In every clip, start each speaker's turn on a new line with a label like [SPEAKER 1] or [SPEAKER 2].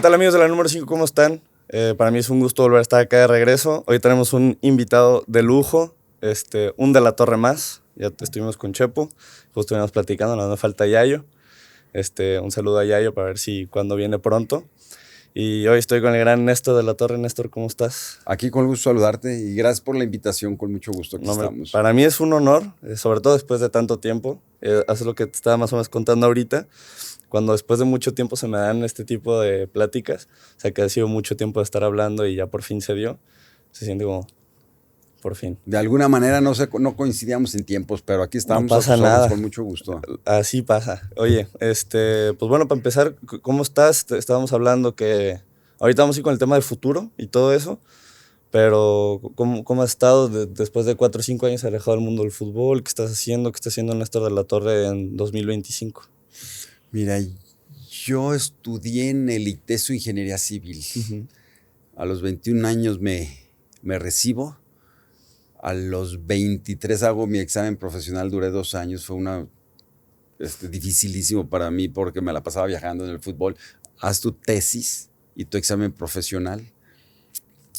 [SPEAKER 1] tal, amigos de la número 5? ¿Cómo están? Para mí es un gusto volver a estar acá de regreso. Hoy tenemos un invitado de lujo, un de la Torre más. Ya estuvimos con Chepo, justo estuvimos platicando, no me falta Yayo. Un saludo a Yayo para ver si cuando viene pronto. Y hoy estoy con el gran Néstor de la Torre. Néstor, ¿cómo estás?
[SPEAKER 2] Aquí con gusto saludarte y gracias por la invitación, con mucho gusto aquí estamos.
[SPEAKER 1] Para mí es un honor, sobre todo después de tanto tiempo. Hace lo que te estaba más o menos contando ahorita. Cuando después de mucho tiempo se me dan este tipo de pláticas, o sea que ha sido mucho tiempo de estar hablando y ya por fin se dio, se siente como, por fin.
[SPEAKER 2] De alguna manera no coincidíamos en tiempos, pero aquí estamos,
[SPEAKER 1] No pasa nada.
[SPEAKER 2] con mucho gusto.
[SPEAKER 1] Así pasa. Oye, pues bueno, para empezar, ¿cómo estás? Estábamos hablando que ahorita vamos a ir con el tema del futuro y todo eso, pero ¿cómo has estado después de 4 o 5 años alejado del mundo del fútbol? ¿Qué estás haciendo? ¿Qué está haciendo Néstor de la Torre en 2025?
[SPEAKER 2] Mira, yo estudié en el ITESO Ingeniería Civil.
[SPEAKER 1] Uh-huh.
[SPEAKER 2] A los 21 años me recibo. A los 23 hago mi examen profesional, duré 2 años. Fue dificilísimo para mí porque me la pasaba viajando en el fútbol. Haz tu tesis y tu examen profesional.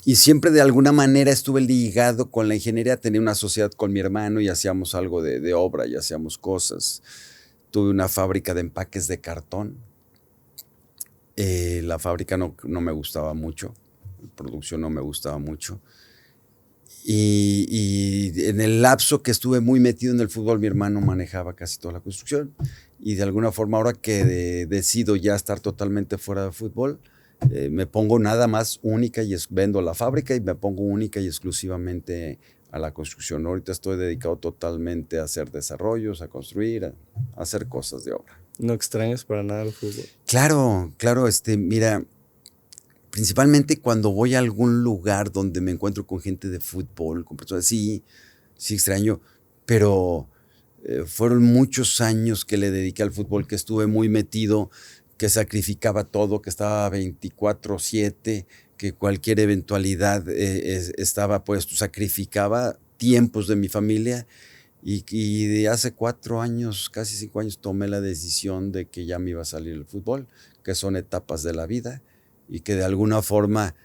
[SPEAKER 2] Y siempre de alguna manera estuve ligado con la ingeniería. Tenía una sociedad con mi hermano y hacíamos algo de obra y hacíamos cosas. Tuve una fábrica de empaques de cartón. La fábrica no me gustaba mucho, la producción no me gustaba mucho. Y en el lapso que estuve muy metido en el fútbol, mi hermano manejaba casi toda la construcción. Y de alguna forma, ahora que decido ya estar totalmente fuera de fútbol, me pongo nada más única y vendo la fábrica y me pongo única y exclusivamente a la construcción. Ahorita estoy dedicado totalmente a hacer desarrollos, a construir, a hacer cosas de obra.
[SPEAKER 1] ¿No extrañas para nada el fútbol?
[SPEAKER 2] Claro, mira, principalmente cuando voy a algún lugar donde me encuentro con gente de fútbol, con personas, sí extraño, pero fueron muchos años que le dediqué al fútbol, que estuve muy metido, que sacrificaba todo, que estaba 24/7, que cualquier eventualidad estaba puesto, sacrificaba tiempos de mi familia y de hace 4 años, casi 5 años, tomé la decisión de que ya me iba a salir el fútbol, que son etapas de la vida y que de alguna forma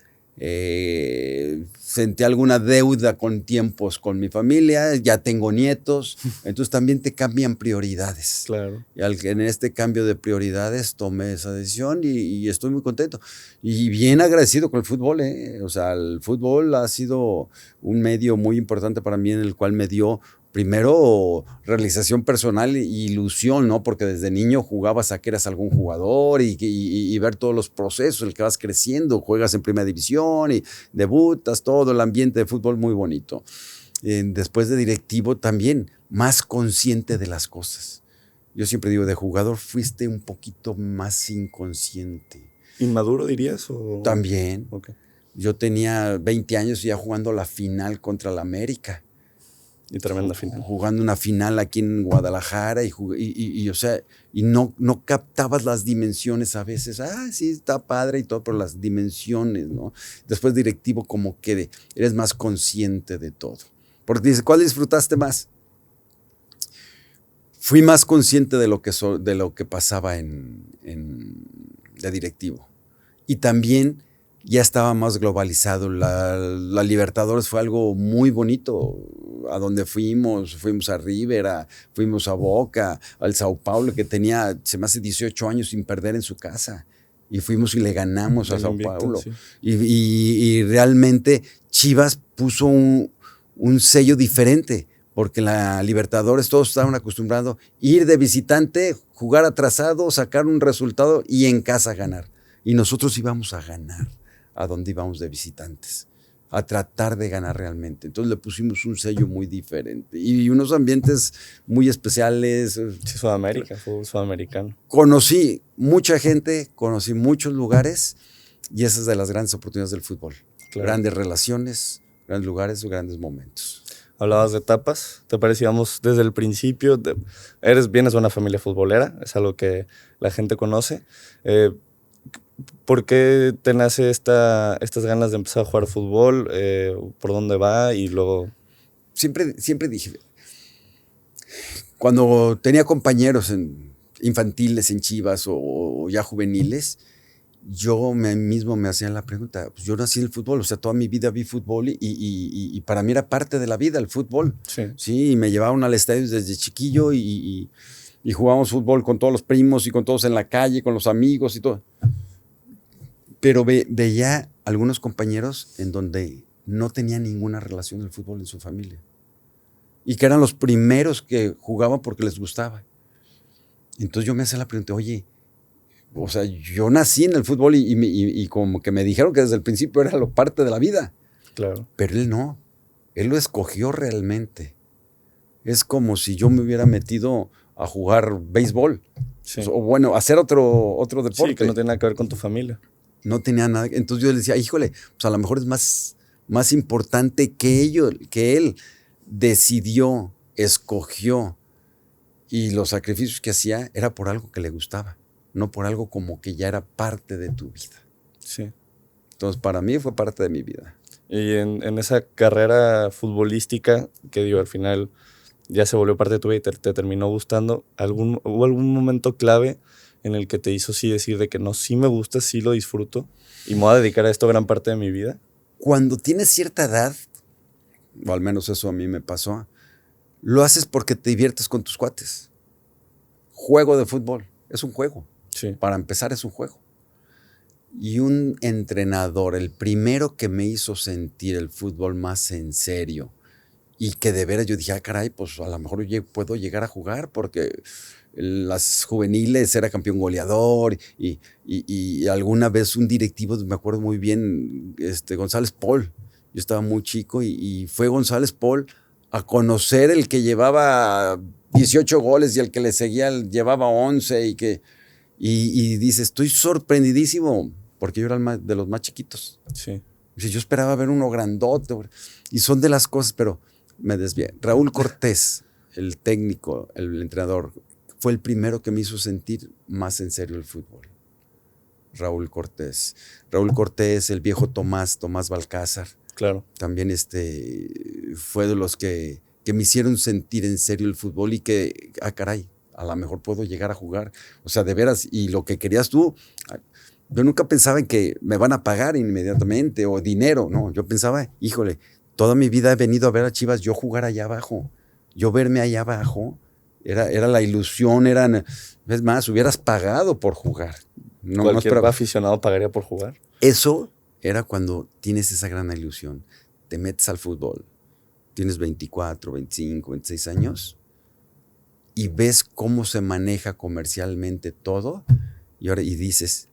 [SPEAKER 2] sentí alguna deuda con tiempos con mi familia, ya tengo nietos, entonces también te cambian prioridades.
[SPEAKER 1] Claro.
[SPEAKER 2] Y en este cambio de prioridades tomé esa decisión y estoy muy contento y bien agradecido con el fútbol. O sea, el fútbol ha sido un medio muy importante para mí en el cual me dio primero realización personal e ilusión, ¿no? Porque desde niño jugabas a que eras algún jugador y ver todos los procesos, el que vas creciendo, juegas en primera división y debutas, todo el ambiente de fútbol muy bonito. Después de directivo también, más consciente de las cosas. Yo siempre digo, de jugador fuiste un poquito más inconsciente.
[SPEAKER 1] ¿Inmaduro dirías? O...
[SPEAKER 2] También.
[SPEAKER 1] Okay.
[SPEAKER 2] Yo tenía 20 años ya jugando la final contra la América.
[SPEAKER 1] Y tremenda final.
[SPEAKER 2] Jugando una final aquí en Guadalajara o sea, no captabas las dimensiones a veces. Sí, está padre y todo, pero las dimensiones, ¿no? Después directivo como que eres más consciente de todo. Porque dices, ¿cuál disfrutaste más? Fui más consciente de lo que pasaba de directivo. Y también ya estaba más globalizado. La Libertadores fue algo muy bonito. A donde fuimos a River, fuimos a Boca, al Sao Paulo, que tenía, se me hace 18 años sin perder en su casa. Y fuimos y le ganamos a Sao Paulo. Sí. Y realmente Chivas puso un sello diferente, porque en la Libertadores todos estaban acostumbrados a ir de visitante, jugar atrasado, sacar un resultado y en casa ganar. Y nosotros íbamos a ganar a donde íbamos de visitantes, a tratar de ganar realmente. Entonces le pusimos un sello muy diferente y unos ambientes muy especiales.
[SPEAKER 1] Sí, Sudamérica, fútbol sudamericano.
[SPEAKER 2] Conocí mucha gente, conocí muchos lugares y esa es de las grandes oportunidades del fútbol. Claro. Grandes relaciones, grandes lugares, grandes momentos.
[SPEAKER 1] Hablabas de etapas, ¿te parecíamos desde el principio? Vienes de una familia futbolera, es algo que la gente conoce. ¿Por qué te nace estas ganas de empezar a jugar fútbol? ¿Por dónde va? Y luego...
[SPEAKER 2] Siempre dije, cuando tenía compañeros infantiles en Chivas o ya juveniles, yo mismo me hacía la pregunta, pues yo nací en el fútbol, o sea, toda mi vida vi fútbol y para mí era parte de la vida el fútbol. Sí, y me llevaban al estadio desde chiquillo y jugábamos fútbol con todos los primos y con todos en la calle, con los amigos y todo. Pero veía algunos compañeros en donde no tenían ninguna relación del fútbol en su familia y que eran los primeros que jugaban porque les gustaba. Entonces yo me hacía la pregunta, oye, o sea, yo nací en el fútbol y como que me dijeron que desde el principio era parte de la vida.
[SPEAKER 1] Claro.
[SPEAKER 2] Pero él no, él lo escogió realmente. Es como si yo me hubiera metido a jugar béisbol. Sí. O bueno, hacer otro deporte.
[SPEAKER 1] Sí, que no tiene nada que ver con tu familia.
[SPEAKER 2] No tenía nada. Entonces yo le decía, híjole, pues a lo mejor es más importante que él decidió, escogió, y los sacrificios que hacía era por algo que le gustaba, no por algo como que ya era parte de tu vida.
[SPEAKER 1] Sí.
[SPEAKER 2] Entonces, para mí fue parte de mi vida.
[SPEAKER 1] Y en esa carrera futbolística, que digo, al final ya se volvió parte de tu vida y te terminó gustando, ¿hubo algún momento clave en el que te hizo sí decir de que no, sí me gusta, sí lo disfruto y me voy a dedicar a esto gran parte de mi vida?
[SPEAKER 2] Cuando tienes cierta edad, o al menos eso a mí me pasó, lo haces porque te diviertes con tus cuates. Juego de fútbol, es un juego.
[SPEAKER 1] Sí.
[SPEAKER 2] Para empezar es un juego. Y un entrenador, el primero que me hizo sentir el fútbol más en serio y que de veras yo dije, caray, pues a lo mejor puedo llegar a jugar porque las juveniles era campeón goleador y alguna vez un directivo, me acuerdo muy bien, González Paul, yo estaba muy chico y fue González Paul a conocer el que llevaba 18 goles y el que le seguía llevaba 11 y dice, estoy sorprendidísimo porque yo era de los más chiquitos.
[SPEAKER 1] Sí.
[SPEAKER 2] Dice, yo esperaba ver uno grandote y son de las cosas, pero me desvié. Raúl Cortés, el técnico, el entrenador, fue el primero que me hizo sentir más en serio el fútbol. Raúl Cortés, el viejo Tomás Balcázar.
[SPEAKER 1] Claro.
[SPEAKER 2] También fue de los que me hicieron sentir en serio el fútbol y que, caray, a lo mejor puedo llegar a jugar. O sea, de veras, y lo que querías tú, yo nunca pensaba en que me van a pagar inmediatamente o dinero, no. Yo pensaba, híjole, toda mi vida he venido a ver a Chivas, yo jugar allá abajo, yo verme allá abajo, era la ilusión, es más, hubieras pagado por jugar.
[SPEAKER 1] No, cualquier aficionado pagaría por jugar.
[SPEAKER 2] Eso era cuando tienes esa gran ilusión, te metes al fútbol, tienes 24, 25, 26 años y ves cómo se maneja comercialmente todo y dices,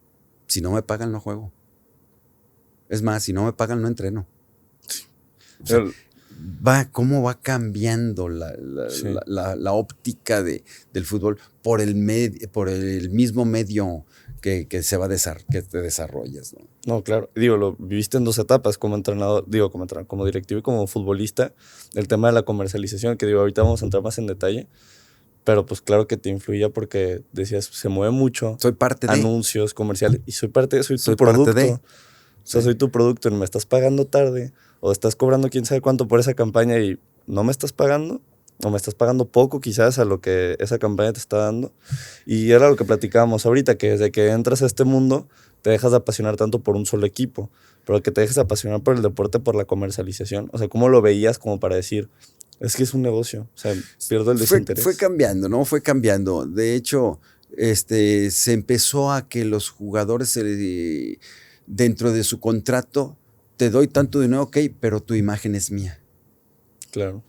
[SPEAKER 2] si no me pagan no juego. Es más, si no me pagan no entreno.
[SPEAKER 1] Sí.
[SPEAKER 2] O sea, cómo va cambiando la óptica del fútbol por el mismo medio que te desarrollas, ¿no?
[SPEAKER 1] No, claro. Digo, lo viviste en dos etapas como entrenador, como directivo y como futbolista. El tema de la comercialización, que ahorita vamos a entrar más en detalle. Pero pues claro que te influía porque decías, se mueve mucho.
[SPEAKER 2] Soy parte de
[SPEAKER 1] anuncios, comerciales. Y soy tu producto. O sea, soy tu producto y me estás pagando tarde. O estás cobrando quién sabe cuánto por esa campaña y no me estás pagando. O me estás pagando poco quizás a lo que esa campaña te está dando. Y era lo que platicábamos ahorita, que desde que entras a este mundo te dejas de apasionar tanto por un solo equipo. Pero que te dejes de apasionar por el deporte, por la comercialización. O sea, ¿cómo lo veías como para decir... Es que es un negocio, o sea, pierdo el desinterés.
[SPEAKER 2] Fue cambiando, ¿no? Fue cambiando. De hecho, se empezó a que los jugadores dentro de su contrato, te doy tanto dinero, ok, pero tu imagen es mía.
[SPEAKER 1] Claro.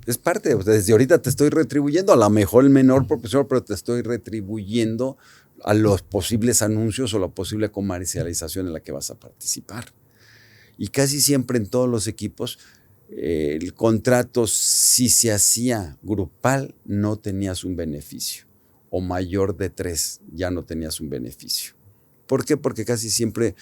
[SPEAKER 2] Es parte, o sea, desde ahorita te estoy retribuyendo, a lo mejor el menor proporción, pero te estoy retribuyendo a los posibles anuncios o la posible comercialización en la que vas a participar. Y casi siempre en todos los equipos, el contrato, si se hacía grupal, no tenías un beneficio, o mayor de 3, ya no tenías un beneficio. ¿Por qué? Porque casi siempre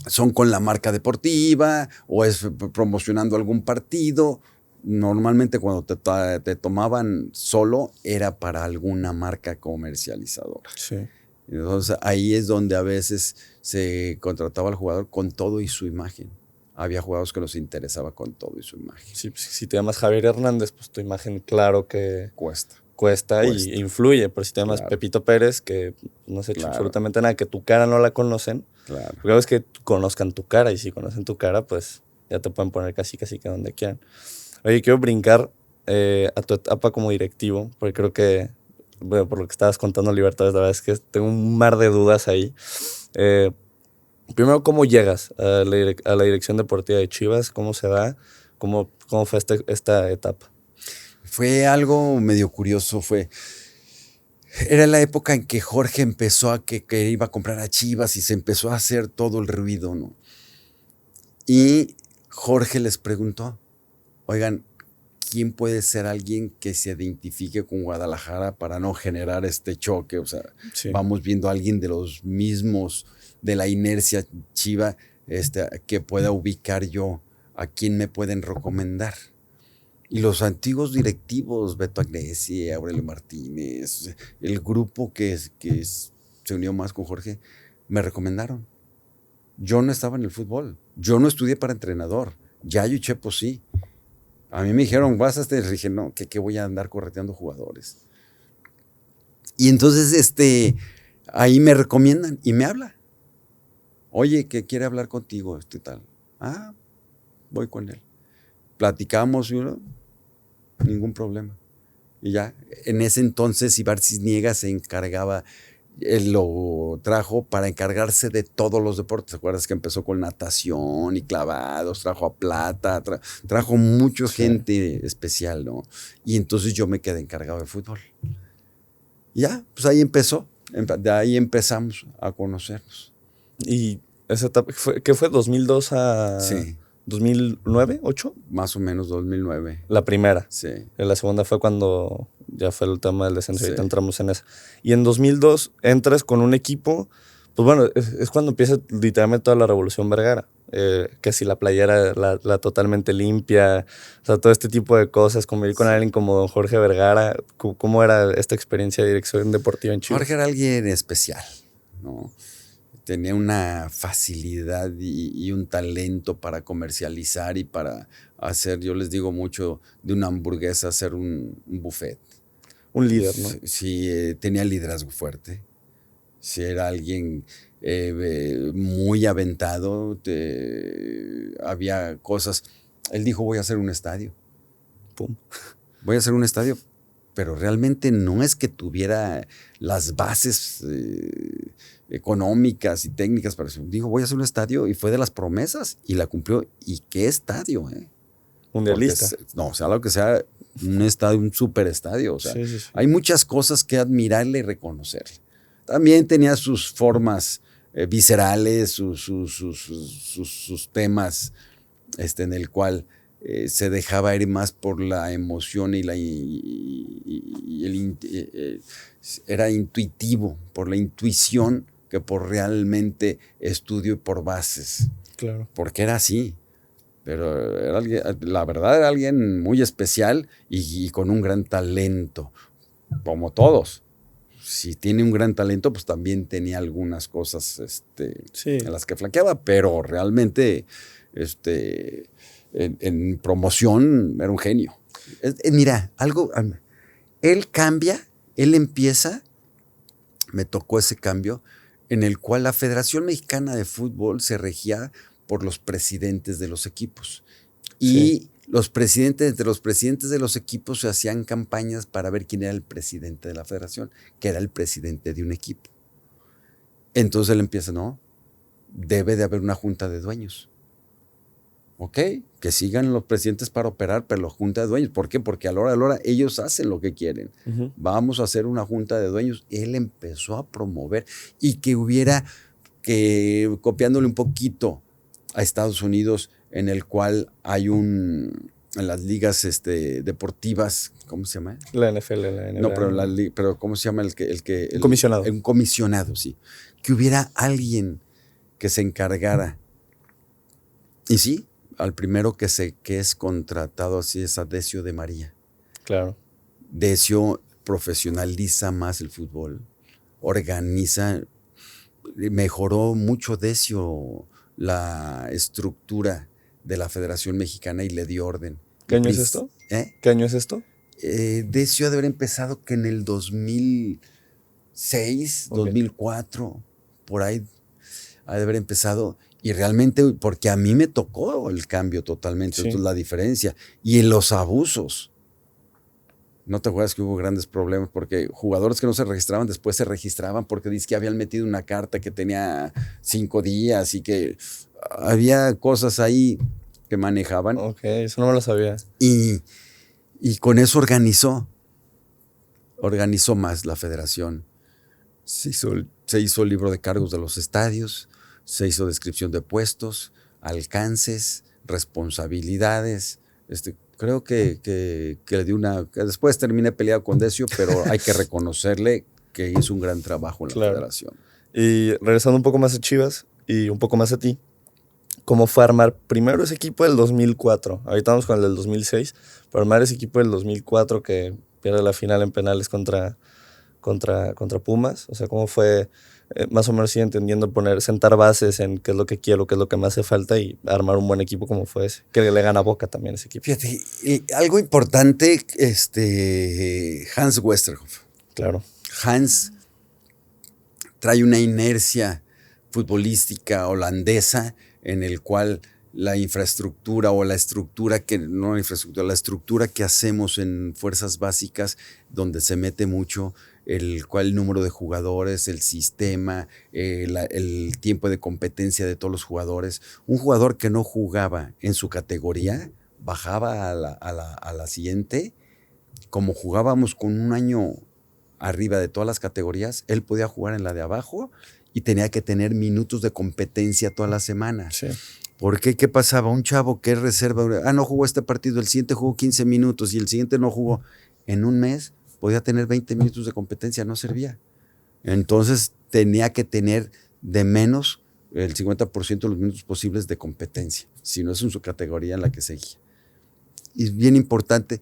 [SPEAKER 2] son con la marca deportiva o es promocionando algún partido. Normalmente cuando te tomaban solo era para alguna marca comercializadora.
[SPEAKER 1] Sí.
[SPEAKER 2] Entonces ahí es donde a veces se contrataba al jugador con todo y su imagen. Había jugadores que nos interesaba con todo y su imagen.
[SPEAKER 1] Sí, si te llamas Javier Hernández, pues tu imagen, claro que
[SPEAKER 2] cuesta.
[SPEAKER 1] cuesta
[SPEAKER 2] Cuesta.
[SPEAKER 1] y influye. Por si te llamas
[SPEAKER 2] Claro.
[SPEAKER 1] Pepito Pérez, que no has hecho
[SPEAKER 2] Claro.
[SPEAKER 1] absolutamente nada, que tu cara no la conocen.
[SPEAKER 2] Claro.
[SPEAKER 1] Porque es que conozcan tu cara, y si conocen tu cara, pues ya te pueden poner casi que donde quieran. Oye, quiero brincar a tu etapa como directivo, porque creo que, bueno, por lo que estabas contando Libertadores, la verdad es que tengo un mar de dudas ahí. Primero, ¿cómo llegas a la dirección deportiva de Chivas? ¿Cómo se da? ¿Cómo fue esta etapa?
[SPEAKER 2] Fue algo medio curioso, era la época en que Jorge empezó a que iba a comprar a Chivas y se empezó a hacer todo el ruido, ¿no? Y Jorge les preguntó, oigan, ¿quién puede ser alguien que se identifique con Guadalajara para no generar este choque? O sea,
[SPEAKER 1] Sí.
[SPEAKER 2] vamos viendo a alguien de los mismos, de la inercia Chiva, que pueda ubicar yo, a quién me pueden recomendar. Y los antiguos directivos, Beto Agnesi, Aurelio Martínez, el grupo que se unió más con Jorge, me recomendaron. Yo no estaba en el fútbol, yo no estudié para entrenador, Yayo y Chepo sí. A mí me dijeron, vas a dije, no, que voy a andar correteando jugadores. Y entonces ahí me recomiendan y me habla. Oye, que quiere hablar contigo, tal. Ah, voy con él. Platicamos y ningún problema. Y ya, en ese entonces Ibar Cisniega se encargaba, él lo trajo para encargarse de todos los deportes. ¿Te acuerdas que empezó con natación y clavados? Trajo a Plata, trajo mucha gente especial, ¿no? Y entonces yo me quedé encargado de fútbol. Y ya, pues ahí empezó. De ahí empezamos a conocernos.
[SPEAKER 1] ¿Y esa etapa qué fue? ¿2002 a
[SPEAKER 2] Sí.
[SPEAKER 1] 2009, 8?
[SPEAKER 2] Más o menos 2009.
[SPEAKER 1] La primera.
[SPEAKER 2] Sí.
[SPEAKER 1] La segunda fue cuando ya fue el tema del descenso.
[SPEAKER 2] Sí.
[SPEAKER 1] Ahorita entramos en eso. Y en 2002 entras con un equipo, pues bueno, es cuando empieza literalmente toda la revolución Vergara. Que si la playera la totalmente limpia, o sea, todo este tipo de cosas, convivir con alguien como don Jorge Vergara. ¿Cómo era esta experiencia de dirección deportiva en Chivas?
[SPEAKER 2] Jorge era alguien especial, ¿no? Tenía una facilidad y un talento para comercializar y para hacer, yo les digo mucho, de una hamburguesa hacer un buffet.
[SPEAKER 1] Un líder, ¿no?
[SPEAKER 2] Sí, tenía liderazgo fuerte. Sí, era alguien muy aventado. Había cosas. Él dijo, voy a hacer un estadio.
[SPEAKER 1] Pum.
[SPEAKER 2] Voy a hacer un estadio. Pero realmente no es que tuviera las bases económicas y técnicas para eso. Dijo, voy a hacer un estadio y fue de las promesas y la cumplió. ¿Y qué estadio?
[SPEAKER 1] Mundialista.
[SPEAKER 2] O sea, lo que sea, un estadio, un super estadio. O sea,
[SPEAKER 1] sí.
[SPEAKER 2] hay muchas cosas que admirarle y reconocerle. También tenía sus formas viscerales, sus temas en el cual se dejaba ir más por la emoción era intuitivo, por la intuición que por realmente estudio y por bases.
[SPEAKER 1] Claro.
[SPEAKER 2] Porque era así. Pero la verdad era alguien muy especial y con un gran talento, como todos. Si tiene un gran talento, pues también tenía algunas cosas en las que flaqueaba, pero realmente en promoción era un genio. Mira, él cambia, él empieza, me tocó ese cambio, en el cual la Federación Mexicana de Fútbol se regía por los presidentes de los equipos. Y entre los presidentes de los equipos se hacían campañas para ver quién era el presidente de la federación, que era el presidente de un equipo. Entonces él empieza, no, debe de haber una junta de dueños. Ok, que sigan los presidentes para operar, pero la junta de dueños. ¿Por qué? Porque a la hora ellos hacen lo que quieren. Uh-huh. Vamos a hacer una junta de dueños. Él empezó a promover y que hubiera, copiándole un poquito a Estados Unidos, en el cual hay en las ligas deportivas, ¿cómo se llama?
[SPEAKER 1] La NFL, la NBA.
[SPEAKER 2] No, pero ¿cómo se llama el
[SPEAKER 1] comisionado?
[SPEAKER 2] Un comisionado, sí. Que hubiera alguien que se encargara. Y sí, al primero que es contratado así es a Decio de María.
[SPEAKER 1] Claro.
[SPEAKER 2] Decio profesionaliza más el fútbol, organiza, mejoró mucho Decio la estructura de la Federación Mexicana y le dio orden.
[SPEAKER 1] ¿Qué año es esto? ¿Qué año es esto?
[SPEAKER 2] Decio ha de haber empezado que en el 2006, 2004, por ahí ha de haber empezado. Y realmente, porque a mí me tocó el cambio totalmente,
[SPEAKER 1] Sí.
[SPEAKER 2] esto es la diferencia. Y en los abusos. ¿No te acuerdas que hubo grandes problemas? Porque jugadores que no se registraban después se registraban porque dice que habían metido una carta que tenía 5 días y que había cosas ahí que manejaban.
[SPEAKER 1] Ok, eso no me lo sabía.
[SPEAKER 2] Y con eso organizó más la federación. Se hizo el libro de cargos de los estadios, se hizo descripción de puestos, alcances, responsabilidades. Creo que le dio que después terminé peleado con Decio, pero hay que reconocerle que hizo un gran trabajo en la federación.
[SPEAKER 1] Y regresando un poco más a Chivas y un poco más a ti, ¿cómo fue armar primero ese equipo del 2004? Ahorita vamos con el del 2006, pero armar ese equipo del 2004 que pierde la final en penales contra Pumas. O sea, ¿cómo fue más o menos entendiendo sentar bases en qué es lo que quiero, qué es lo que me hace falta y armar un buen equipo como fue ese? Que le gana a Boca también ese equipo.
[SPEAKER 2] Fíjate, algo importante, Hans Westerhoff.
[SPEAKER 1] Claro.
[SPEAKER 2] Hans trae una inercia futbolística holandesa en el cual la infraestructura o la estructura la estructura que hacemos en fuerzas básicas, donde se mete mucho el número de jugadores, el sistema, el tiempo de competencia de todos los jugadores. Un jugador que no jugaba en su categoría bajaba a la siguiente. Como jugábamos con un año arriba de todas las categorías, él podía jugar en la de abajo y tenía que tener minutos de competencia toda la semana.
[SPEAKER 1] Sí.
[SPEAKER 2] ¿Por qué? ¿Qué pasaba? Un chavo que es reserva, no jugó este partido, el siguiente jugó 15 minutos y el siguiente no jugó. En un mes podía tener 20 minutos de competencia, no servía. Entonces tenía que tener de menos el 50% de los minutos posibles de competencia, si no es en su categoría en la que seguía. Y es bien importante,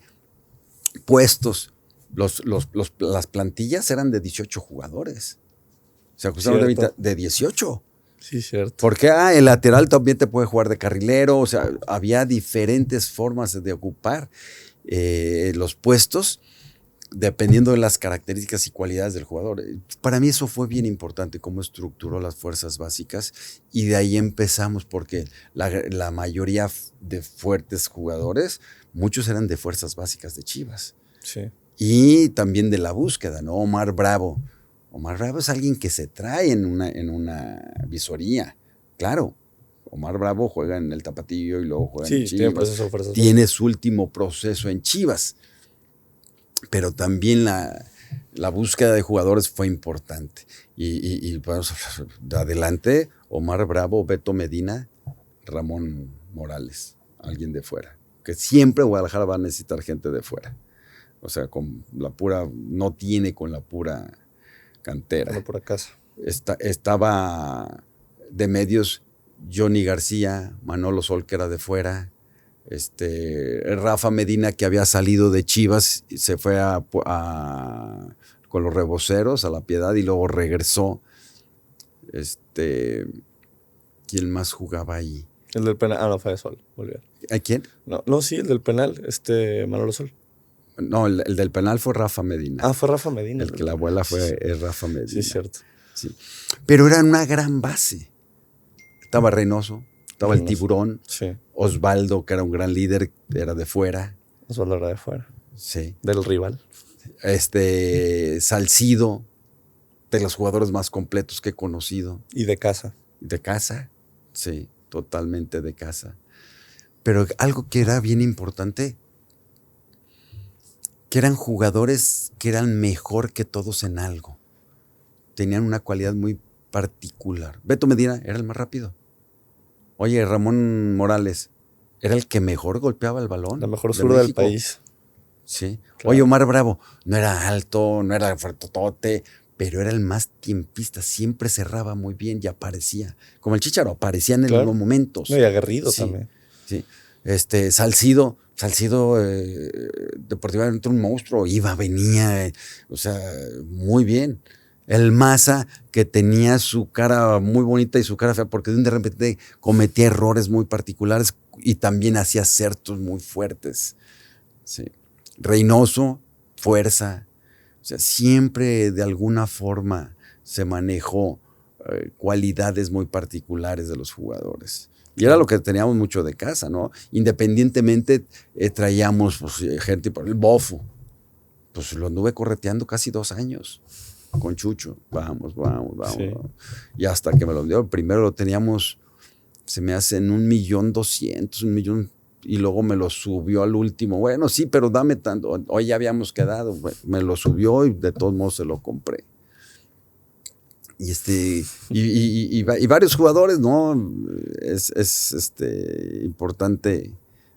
[SPEAKER 2] puestos, las plantillas eran de 18 jugadores. Se ajustaron de 18.
[SPEAKER 1] Sí, cierto.
[SPEAKER 2] Porque el lateral también te puede jugar de carrilero, o sea, había diferentes formas de ocupar los puestos dependiendo de las características y cualidades del jugador. Para mí eso fue bien importante, cómo estructuró las fuerzas básicas, y de ahí empezamos, porque la mayoría de fuertes jugadores, muchos eran de fuerzas básicas de Chivas.
[SPEAKER 1] Sí.
[SPEAKER 2] Y también de la búsqueda, ¿no? Omar Bravo es alguien que se trae en una visoría. Claro, Omar Bravo juega en el Tapatío y luego juega en Chivas. Tiene su último proceso en Chivas. Pero también la búsqueda de jugadores fue importante. Y pues, de adelante, Omar Bravo, Beto Medina, Ramón Morales, alguien de fuera. Que siempre Guadalajara va a necesitar gente de fuera. O sea, no tiene con la pura cantera.
[SPEAKER 1] No por acaso.
[SPEAKER 2] Estaba de medios Johnny García, Manolo Sol, que era de fuera, Rafa Medina, que había salido de Chivas, se fue con los Reboceros a La Piedad y luego regresó. ¿Quién más jugaba ahí?
[SPEAKER 1] El del penal. No, fue Sol. Volvió.
[SPEAKER 2] ¿A quién?
[SPEAKER 1] No, sí, el del penal, Manolo Sol.
[SPEAKER 2] No, el del penal fue Rafa Medina.
[SPEAKER 1] Fue Rafa Medina.
[SPEAKER 2] El que la abuela es Rafa Medina.
[SPEAKER 1] Sí, cierto.
[SPEAKER 2] Sí. Pero era una gran base. Estaba Reynoso, estaba el Tiburón,
[SPEAKER 1] sí.
[SPEAKER 2] Osvaldo, que era un gran líder, era de fuera.
[SPEAKER 1] Osvaldo era de fuera.
[SPEAKER 2] Sí.
[SPEAKER 1] Del rival.
[SPEAKER 2] Salcido, de los jugadores más completos que he conocido.
[SPEAKER 1] Y de casa.
[SPEAKER 2] De casa, sí, totalmente de casa. Pero algo que era bien importante, que eran jugadores que eran mejor que todos en algo. Tenían una cualidad muy particular. Beto Medina era el más rápido. Oye, Ramón Morales era el que mejor golpeaba el balón.
[SPEAKER 1] La mejor zurda del país.
[SPEAKER 2] Sí. Claro. Oye, Omar Bravo no era alto, no era fuertotote, pero era el más tiempista. Siempre cerraba muy bien y aparecía. Como el Chícharo, aparecía en los momentos.
[SPEAKER 1] No, y aguerrido también.
[SPEAKER 2] Sí. Salcido, deportivamente un monstruo, venía, o sea, muy bien. El Maza, que tenía su cara muy bonita y su cara fea, porque de repente cometía errores muy particulares y también hacía acertos muy fuertes. Sí. Reynoso, fuerza. O sea, siempre de alguna forma se manejó cualidades muy particulares de los jugadores. Y era lo que teníamos mucho de casa, ¿no? Independientemente traíamos pues, gente por el Bofo. Pues lo anduve correteando casi 2 años con Chucho. Vamos.
[SPEAKER 1] Sí.
[SPEAKER 2] Y hasta que me lo dio, primero lo teníamos, se me hace en 1,200,000, 1,000,000, y luego me lo subió al último. Bueno, sí, pero dame tanto. Hoy ya habíamos quedado. Me lo subió y de todos modos se lo compré. Y varios jugadores, ¿no? Es importante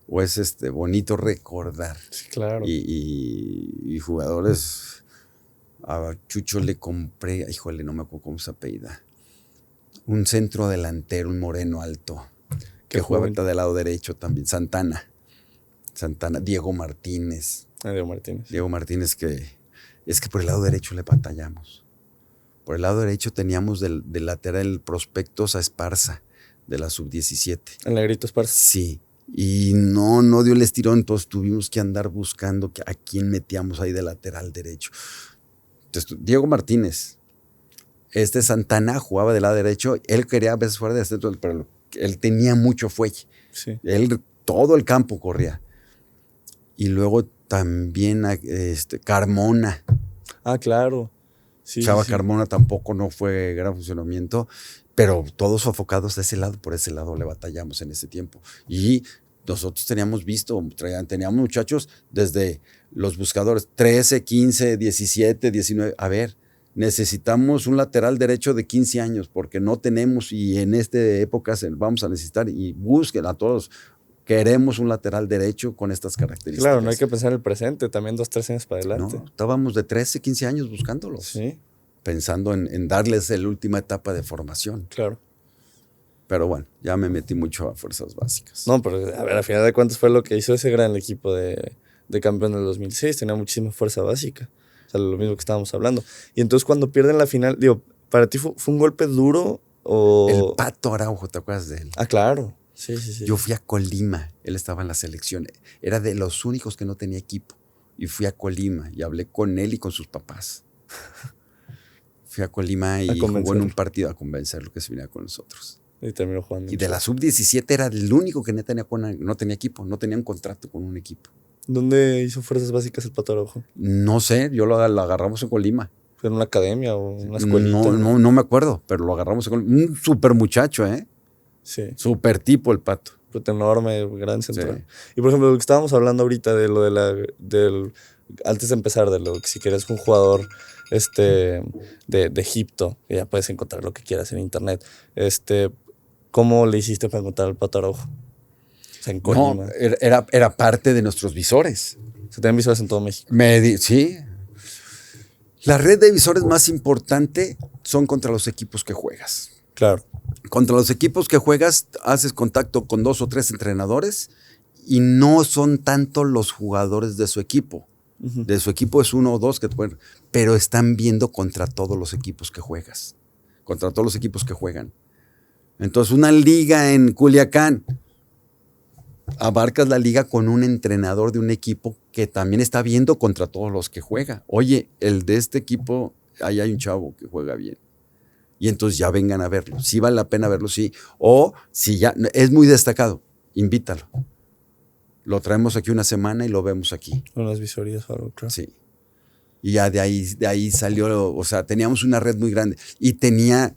[SPEAKER 2] o es bonito recordar.
[SPEAKER 1] Sí, claro.
[SPEAKER 2] Y jugadores, a Chucho le compré, híjole, no me acuerdo cómo se apellida, un centro delantero, un moreno alto, que juega ahorita del lado derecho también, Santana, Diego Martínez. Diego Martínez, que es que por el lado derecho le batallamos. Por el lado derecho teníamos del lateral prospectos a Esparza, de la sub-17.
[SPEAKER 1] ¿El negrito Esparza?
[SPEAKER 2] Sí. Y no dio el estirón, entonces tuvimos que andar buscando a quién metíamos ahí de lateral derecho. Entonces, Diego Martínez. Santana jugaba del lado derecho. Él quería a veces fuera de centro, pero él tenía mucho fuelle.
[SPEAKER 1] Sí.
[SPEAKER 2] Él todo el campo corría. Y luego también Carmona.
[SPEAKER 1] Ah, claro. Sí,
[SPEAKER 2] Chava
[SPEAKER 1] sí.
[SPEAKER 2] Carmona tampoco no fue gran funcionamiento, pero todos sofocados de ese lado, por ese lado le batallamos en ese tiempo. Y nosotros teníamos muchachos desde los buscadores, 13, 15, 17, 19. A ver, necesitamos un lateral derecho de 15 años porque no tenemos, y en esta época vamos a necesitar, y busquen a todos. Queremos un lateral derecho con estas características.
[SPEAKER 1] Claro, no hay que pensar en el presente, también 2, 3 años para adelante.
[SPEAKER 2] No, estábamos de 13, 15 años buscándolos.
[SPEAKER 1] Sí.
[SPEAKER 2] Pensando en darles la última etapa de formación.
[SPEAKER 1] Claro.
[SPEAKER 2] Pero bueno, ya me metí mucho a fuerzas básicas.
[SPEAKER 1] No, pero a ver, al final de cuentas fue lo que hizo ese gran equipo de campeón del 2006. Tenía muchísima fuerza básica. O sea, lo mismo que estábamos hablando. Y entonces cuando pierden la final, digo, ¿para ti fue un golpe duro o...?
[SPEAKER 2] El Pato Araujo, ¿te acuerdas de él?
[SPEAKER 1] Ah, claro. Sí.
[SPEAKER 2] Yo fui a Colima, él estaba en la selección. Era de los únicos que no tenía equipo. Y fui a Colima y hablé con él y con sus papás. Fui a Colima y jugó en un partido a convencerlo que se viniera con nosotros.
[SPEAKER 1] Y terminó jugando.
[SPEAKER 2] Y de la sub-17 era el único que no tenía equipo, no tenía un contrato con un equipo.
[SPEAKER 1] ¿Dónde hizo fuerzas básicas el Pato Araujo?
[SPEAKER 2] No sé, lo agarramos en Colima.
[SPEAKER 1] ¿Fue en una academia o una escuelita?
[SPEAKER 2] No me acuerdo, pero lo agarramos en Colima. Un súper muchacho, ¿eh?
[SPEAKER 1] Sí.
[SPEAKER 2] Súper tipo el Pato.
[SPEAKER 1] Pero enorme, gran central. Sí. Y por ejemplo, lo que estábamos hablando ahorita de lo antes de empezar, de lo que si quieres un jugador de Egipto, que ya puedes encontrar lo que quieras en internet, ¿cómo le hiciste para encontrar al Pato Araujo? O sea, en Colima.
[SPEAKER 2] No, era parte de nuestros visores.
[SPEAKER 1] Se tienen visores en todo México.
[SPEAKER 2] Sí. La red de visores más importante son contra los equipos que juegas.
[SPEAKER 1] Claro.
[SPEAKER 2] Contra los equipos que juegas, haces contacto con 2 o 3 entrenadores y no son tanto los jugadores de su equipo. Uh-huh. De su equipo es 1 o 2 que te pueden, pero están viendo contra todos los equipos que juegas. Contra todos los equipos que juegan. Entonces, una liga en Culiacán, abarcas la liga con un entrenador de un equipo que también está viendo contra todos los que juega. Oye, el de este equipo, ahí hay un chavo que juega bien. Y entonces ya vengan a verlo. Si vale la pena verlo, sí. O si ya es muy destacado, invítalo. Lo traemos aquí una semana y lo vemos aquí.
[SPEAKER 1] Unas visorías o algo, claro.
[SPEAKER 2] Sí. Y ya de ahí salió, o sea, teníamos una red muy grande. Y tenía,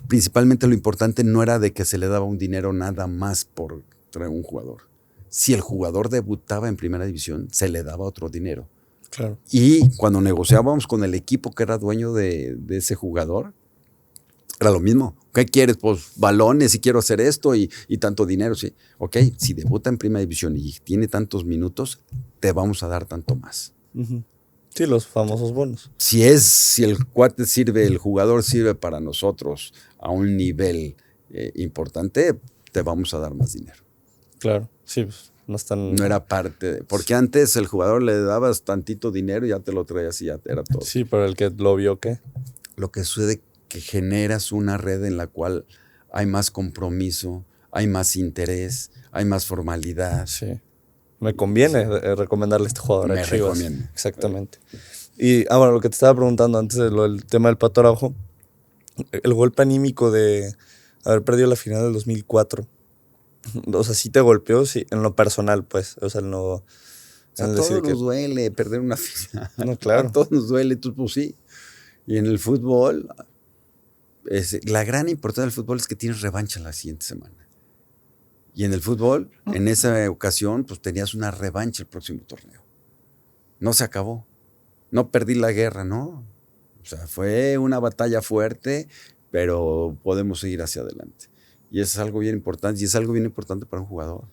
[SPEAKER 2] principalmente lo importante no era de que se le daba un dinero nada más por traer un jugador. Si el jugador debutaba en primera división, se le daba otro dinero.
[SPEAKER 1] Claro.
[SPEAKER 2] Y cuando negociábamos con el equipo que era dueño de ese jugador, era lo mismo. ¿Qué quieres? Pues balones y quiero hacer esto y tanto dinero. Sí. Ok, si debuta en primera división y tiene tantos minutos, te vamos a dar tanto más.
[SPEAKER 1] Uh-huh. Sí, los famosos bonos.
[SPEAKER 2] Si el cuate sirve, el jugador sirve para nosotros a un nivel importante, te vamos a dar más dinero.
[SPEAKER 1] Claro, sí, pues no están...
[SPEAKER 2] No era parte porque antes el jugador le dabas tantito dinero y ya te lo traías y ya era todo.
[SPEAKER 1] Sí, pero el que lo vio, ¿qué?
[SPEAKER 2] Lo que sucede que generas una red en la cual hay más compromiso, hay más interés, hay más formalidad.
[SPEAKER 1] Sí. me conviene recomendarle a este jugador a
[SPEAKER 2] Me
[SPEAKER 1] Chivas.
[SPEAKER 2] recomiendo.
[SPEAKER 1] Exactamente. Y, bueno, lo que te estaba preguntando antes del tema del Pato Araujo, el golpe anímico de haber perdido la final del 2004. O sea, sí te golpeó, sí, en lo personal, pues. O sea, en lo...
[SPEAKER 2] O sea,
[SPEAKER 1] en
[SPEAKER 2] a
[SPEAKER 1] decir
[SPEAKER 2] todos
[SPEAKER 1] que...
[SPEAKER 2] nos duele perder una final.
[SPEAKER 1] No, claro.
[SPEAKER 2] A todos nos duele, tú pues sí. Y en el fútbol, la gran importancia del fútbol es que tienes revancha la siguiente semana. Y en el fútbol, en esa ocasión, pues tenías una revancha el próximo torneo. No se acabó. No perdí la guerra, ¿no? O sea, fue una batalla fuerte, pero podemos seguir hacia adelante. Y eso es algo bien importante, y es algo bien importante para un jugador.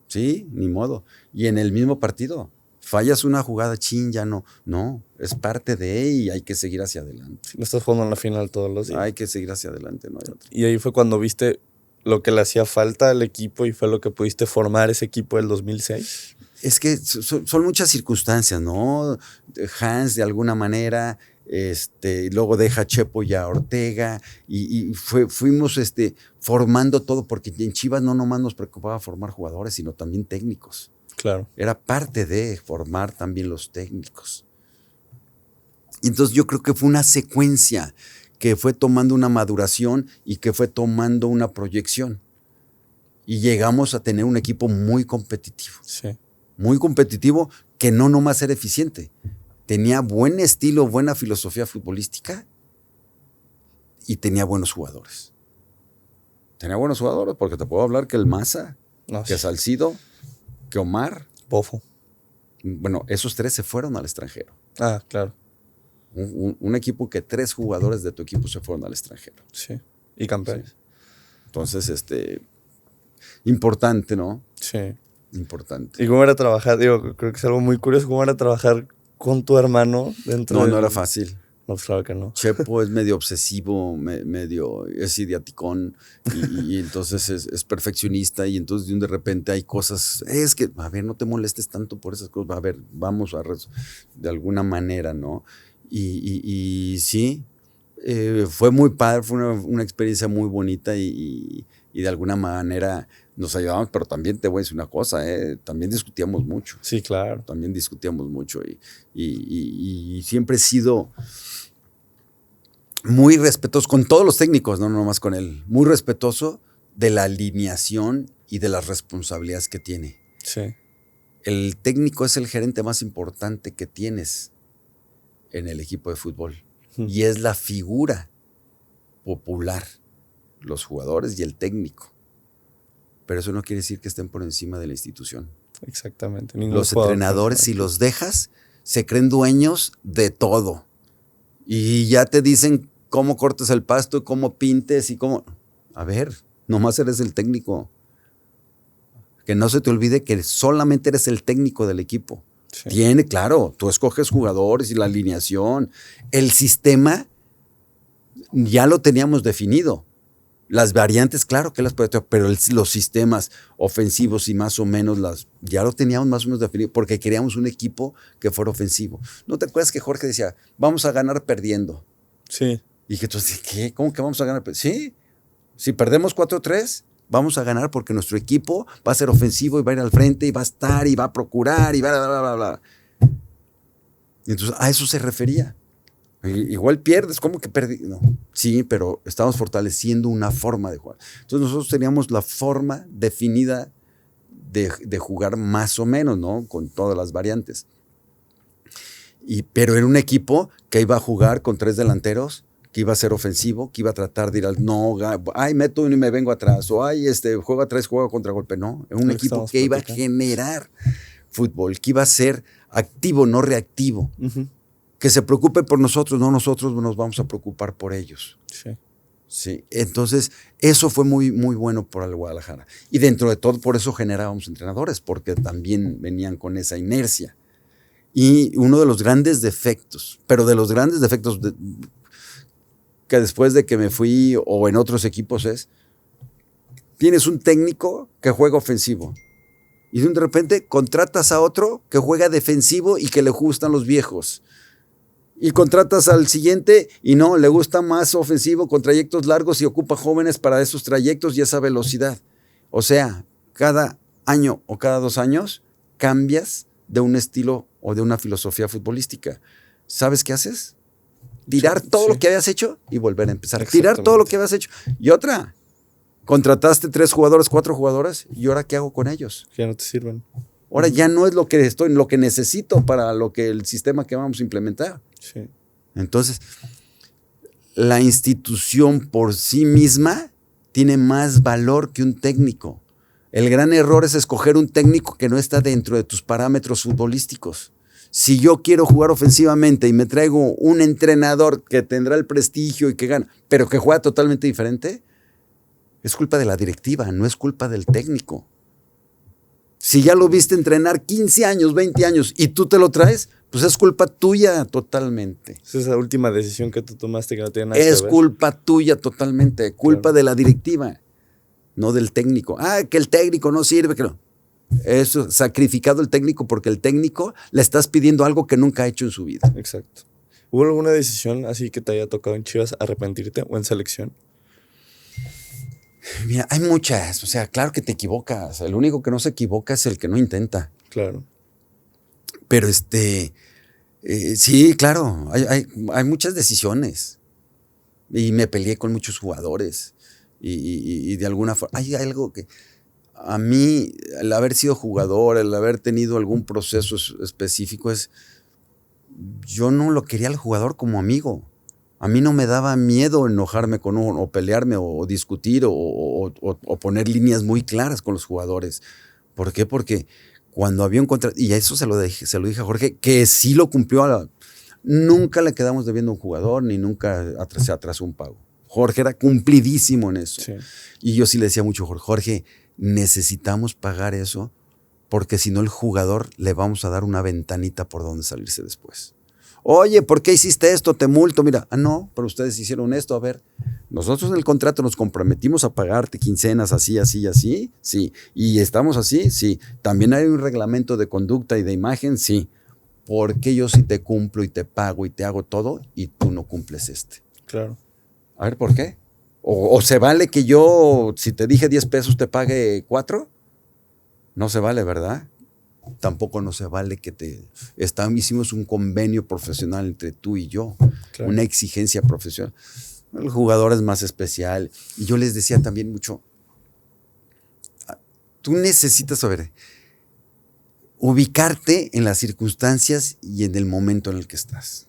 [SPEAKER 2] Sí, ni modo. Y en el mismo partido, fallas una jugada, ya no. No, es parte de y hay que seguir hacia adelante.
[SPEAKER 1] No estás jugando en la final todos los días.
[SPEAKER 2] Hay que seguir hacia adelante, no hay otro.
[SPEAKER 1] Y ahí fue cuando viste lo que le hacía falta al equipo y fue lo que pudiste formar ese equipo del 2006.
[SPEAKER 2] Es que son muchas circunstancias, ¿no? Hans, de alguna manera, luego deja a Chepo y a Ortega, y fuimos formando todo, porque en Chivas no nomás nos preocupaba formar jugadores, sino también técnicos.
[SPEAKER 1] Claro.
[SPEAKER 2] Era parte de formar también los técnicos. Y entonces yo creo que fue una secuencia que fue tomando una maduración y que fue tomando una proyección. Y llegamos a tener un equipo muy competitivo.
[SPEAKER 1] Sí.
[SPEAKER 2] Muy competitivo, que no nomás era eficiente. Tenía buen estilo, buena filosofía futbolística y tenía buenos jugadores. Tenía buenos jugadores, porque te puedo hablar que el Maza, que Salcido, que Omar.
[SPEAKER 1] Bofo.
[SPEAKER 2] Bueno, esos 3 se fueron al extranjero.
[SPEAKER 1] Ah, claro.
[SPEAKER 2] Un equipo que 3 jugadores de tu equipo se fueron al extranjero.
[SPEAKER 1] Sí. Y campeones.
[SPEAKER 2] Sí. Entonces, importante, ¿no?
[SPEAKER 1] Sí.
[SPEAKER 2] Importante.
[SPEAKER 1] ¿Y cómo era trabajar? Digo, creo que es algo muy curioso. ¿Cómo era trabajar con tu hermano dentro
[SPEAKER 2] No era fácil.
[SPEAKER 1] No, claro que no.
[SPEAKER 2] Chepo es medio obsesivo, es idiaticón y entonces es perfeccionista, y entonces de repente hay cosas, es que, a ver, no te molestes tanto por esas cosas, a ver, vamos a de alguna manera, ¿no? Y sí, fue muy padre, fue una experiencia muy bonita y de alguna manera nos ayudábamos, pero también te voy a decir una cosa, también discutíamos mucho.
[SPEAKER 1] Sí, claro.
[SPEAKER 2] También discutíamos mucho y siempre he sido muy respetuoso con todos los técnicos, no nomás con él, muy respetuoso de la alineación y de las responsabilidades que tiene.
[SPEAKER 1] Sí.
[SPEAKER 2] El técnico es el gerente más importante que tienes en el equipo de fútbol y es la figura popular, los jugadores y el técnico. Pero eso no quiere decir que estén por encima de la institución.
[SPEAKER 1] Exactamente.
[SPEAKER 2] Los entrenadores, si los dejas, se creen dueños de todo. Y ya te dicen cómo cortes el pasto, cómo pintes y cómo... A ver, nomás eres el técnico. Que no se te olvide que solamente eres el técnico del equipo. Sí. Claro, tú escoges jugadores y la alineación. El sistema ya lo teníamos definido. Las variantes, claro que las puede tener, pero los sistemas ofensivos y más o menos ya lo teníamos más o menos definido, porque queríamos un equipo que fuera ofensivo. ¿No te acuerdas que Jorge decía, vamos a ganar perdiendo?
[SPEAKER 1] Sí.
[SPEAKER 2] Y que entonces, ¿qué? ¿Cómo que vamos a ganar perdiendo? Sí, si perdemos 4-3, vamos a ganar porque nuestro equipo va a ser ofensivo y va a ir al frente y va a estar y va a procurar y bla, bla, bla, bla. Y entonces a eso se refería. Igual pierdes, ¿cómo que perdí? No. Sí, pero estamos fortaleciendo una forma de jugar. Entonces nosotros teníamos la forma definida de jugar más o menos, ¿no? Con todas las variantes. Pero era un equipo que iba a jugar con 3 delanteros, que iba a ser ofensivo, que iba a tratar de ir al... No, meto uno y me vengo atrás. O juego a 3, juego a contragolpe. No, era un equipo que iba a generar fútbol, que iba a ser activo, no reactivo. Uh-huh. Que se preocupen por nosotros, no nosotros nos vamos a preocupar por ellos.
[SPEAKER 1] Sí.
[SPEAKER 2] Sí. Entonces, eso fue muy, muy bueno por el Guadalajara. Y dentro de todo, por eso generábamos entrenadores, porque también venían con esa inercia. Y uno de los grandes defectos, que después de que me fui o en otros equipos tienes un técnico que juega ofensivo. Y de repente contratas a otro que juega defensivo y que le gustan los viejos. Y contratas al siguiente y no, le gusta más ofensivo con trayectos largos y ocupa jóvenes para esos trayectos y esa velocidad. O sea, cada año o cada 2 años cambias de un estilo o de una filosofía futbolística. ¿Sabes qué haces? Tirar todo lo que habías hecho y volver a empezar. Tirar todo lo que habías hecho. Y otra, contrataste 3 jugadores, 4 jugadores, ¿y ahora qué hago con ellos?
[SPEAKER 1] Que ya no te sirven.
[SPEAKER 2] Ahora ya no es lo que necesito para el sistema que vamos a implementar.
[SPEAKER 1] Sí.
[SPEAKER 2] Entonces, la institución por sí misma tiene más valor que un técnico. El gran error es escoger un técnico que no está dentro de tus parámetros futbolísticos. Si yo quiero jugar ofensivamente y me traigo un entrenador que tendrá el prestigio y que gana, pero que juega totalmente diferente, es culpa de la directiva, no es culpa del técnico. Si ya lo viste entrenar 15 años, 20 años y tú te lo traes, pues es culpa tuya totalmente.
[SPEAKER 1] Es esa última decisión que tú tomaste que no tiene nada que ver.
[SPEAKER 2] Es culpa tuya totalmente, culpa de la directiva, no del técnico. Que el técnico no sirve, que no. Eso, sacrificado el técnico porque el técnico le estás pidiendo algo que nunca ha hecho en su vida.
[SPEAKER 1] Exacto. ¿Hubo alguna decisión así que te haya tocado en Chivas arrepentirte o en selección?
[SPEAKER 2] Mira, hay muchas, o sea, claro que te equivocas. El único que no se equivoca es el que no intenta.
[SPEAKER 1] Claro.
[SPEAKER 2] Pero sí, claro, hay muchas decisiones. Y me peleé con muchos jugadores. Y de alguna forma, hay algo que a mí, el haber sido jugador, el haber tenido algún proceso específico, yo no lo quería al jugador como amigo. A mí no me daba miedo enojarme con uno, o pelearme, o discutir, o poner líneas muy claras con los jugadores. ¿Por qué? Porque cuando había un contrato, y eso se lo dije a Jorge, que sí lo cumplió, nunca le quedamos debiendo a un jugador, ni nunca se atrasó un pago. Jorge era cumplidísimo en eso. Sí. Y yo sí le decía mucho, Jorge, necesitamos pagar eso, porque si no el jugador le vamos a dar una ventanita por donde salirse después. Oye, ¿por qué hiciste esto? Te multo. Mira, no, pero ustedes hicieron esto. A ver, nosotros en el contrato nos comprometimos a pagarte quincenas así, así, así. Sí. ¿Y estamos así? Sí. ¿También hay un reglamento de conducta y de imagen? Sí. ¿Por qué yo sí te cumplo y te pago y te hago todo y tú no cumples
[SPEAKER 1] Claro.
[SPEAKER 2] A ver, ¿por qué? ¿O se vale que yo, si te dije 10 pesos, te pague 4? No se vale, ¿verdad? Tampoco no se vale que hicimos un convenio profesional entre tú y yo, claro. Una exigencia profesional. El jugador es más especial. Y yo les decía también mucho, tú necesitas saber, ubicarte en las circunstancias y en el momento en el que estás.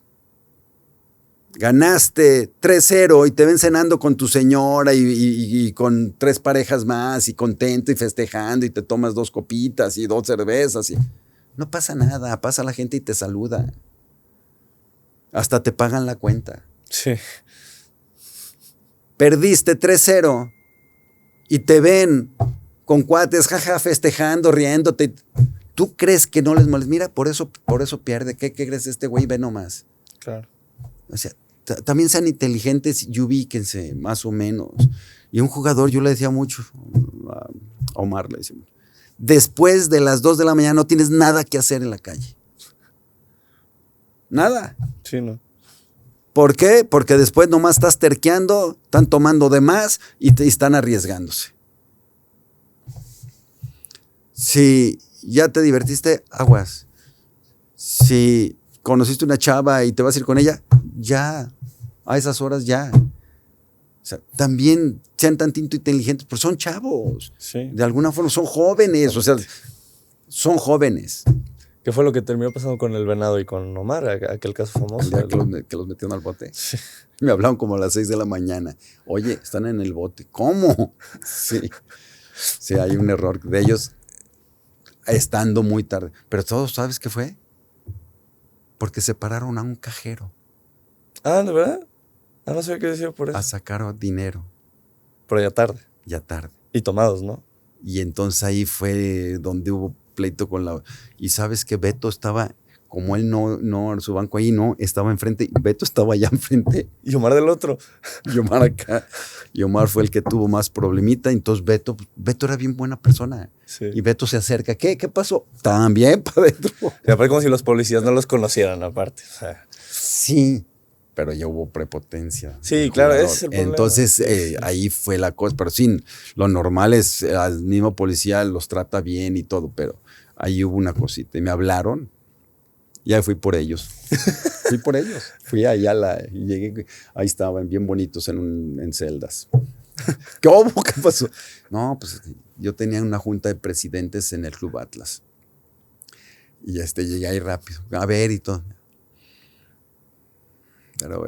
[SPEAKER 2] Ganaste 3-0 y te ven cenando con tu señora y con 3 parejas más y contento y festejando y te tomas 2 copitas y 2 cervezas. No pasa nada, pasa la gente y te saluda. Hasta te pagan la cuenta.
[SPEAKER 1] Sí.
[SPEAKER 2] Perdiste 3-0 y te ven con cuates, jaja, festejando, riéndote. ¿Tú crees que no les molesta? Mira, por eso pierde. ¿Qué crees? Este güey ve nomás.
[SPEAKER 1] Claro.
[SPEAKER 2] O sea, también sean inteligentes y ubíquense, más o menos. Y un jugador, yo le decía mucho, a Omar le decía mucho, después de las 2 de la mañana no tienes nada que hacer en la calle. Nada.
[SPEAKER 1] Sí, ¿no?
[SPEAKER 2] ¿Por qué? Porque después nomás estás terqueando, están tomando de más y están arriesgándose. Si ya te divertiste, aguas. Si conociste una chava y te vas a ir con ella, ya, a esas horas ya. O sea, también sean tantito inteligentes, pero son chavos. Sí. De alguna forma son jóvenes, o sea, son jóvenes.
[SPEAKER 1] ¿Qué fue lo que terminó pasando con el Venado y con Omar, aquel caso famoso?
[SPEAKER 2] Que los metieron al bote. Sí. Me hablaron como a las 6 de la mañana. Oye, están en el bote. ¿Cómo? Sí. Sí, hay un error de ellos estando muy tarde. Pero todos, ¿sabes qué fue? Porque separaron a un cajero.
[SPEAKER 1] Ah, ¿de verdad? Ah, no sé qué decía por eso.
[SPEAKER 2] A sacar dinero.
[SPEAKER 1] Pero ya tarde.
[SPEAKER 2] Ya tarde.
[SPEAKER 1] Y tomados, ¿no?
[SPEAKER 2] Y entonces ahí fue donde hubo pleito con la... Y sabes que Beto estaba, como él no, su banco ahí no, estaba enfrente, Beto estaba allá enfrente.
[SPEAKER 1] Y Omar del otro.
[SPEAKER 2] Y Omar acá. Y Omar fue el que tuvo más problemita. Entonces Beto era bien buena persona. Sí. Y Beto se acerca. ¿Qué pasó? También para Beto.
[SPEAKER 1] Y aparte como si los policías no los conocieran aparte. O sea.
[SPEAKER 2] Sí, pero ya hubo prepotencia.
[SPEAKER 1] Sí, claro, ese es el problema.
[SPEAKER 2] Entonces ahí fue la cosa. Pero sí, lo normal es, al mismo policía los trata bien y todo, pero ahí hubo una cosita y me hablaron. Ya fui por ellos. Fui allá y llegué, ahí estaban bien bonitos en celdas. ¿Qué hubo? ¿Qué pasó? No, pues yo tenía una junta de presidentes en el Club Atlas. Y llegué ahí rápido. A ver y todo. Pero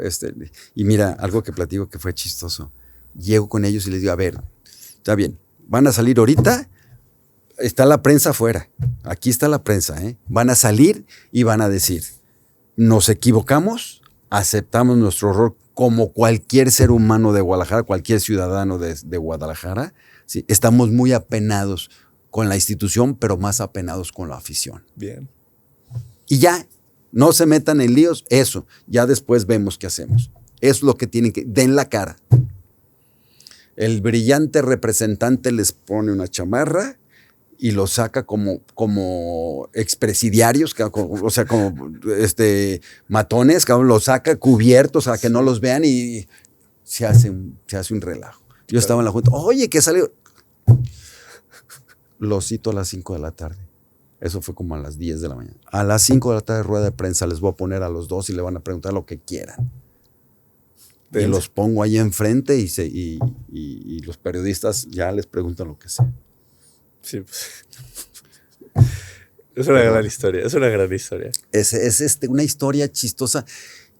[SPEAKER 2] y mira, algo que platico que fue chistoso. Llego con ellos y les digo, a ver, está bien, van a salir ahorita. Está la prensa afuera. Aquí está la prensa, ¿eh? Van a salir y van a decir, nos equivocamos, aceptamos nuestro error como cualquier ser humano de Guadalajara, cualquier ciudadano de Guadalajara. ¿Sí? Estamos muy apenados con la institución, pero más apenados con la afición.
[SPEAKER 1] Bien.
[SPEAKER 2] Y ya, no se metan en líos, eso. Ya después vemos qué hacemos. Es lo que tienen que... Den la cara. El brillante representante les pone una chamarra y lo saca como expresidiarios, o sea, como matones, lo saca cubiertos a que no los vean y se hace un relajo. Yo estaba en la junta, oye, ¿qué salió? Lo cito a las 5 de la tarde. Eso fue como a las 10 de la mañana. A las 5 de la tarde, rueda de prensa, les voy a poner a los dos y le van a preguntar lo que quieran. Y los pongo ahí enfrente y los periodistas ya les preguntan lo que sea.
[SPEAKER 1] Sí, pues. Es una gran historia, es una gran historia.
[SPEAKER 2] Es una historia chistosa.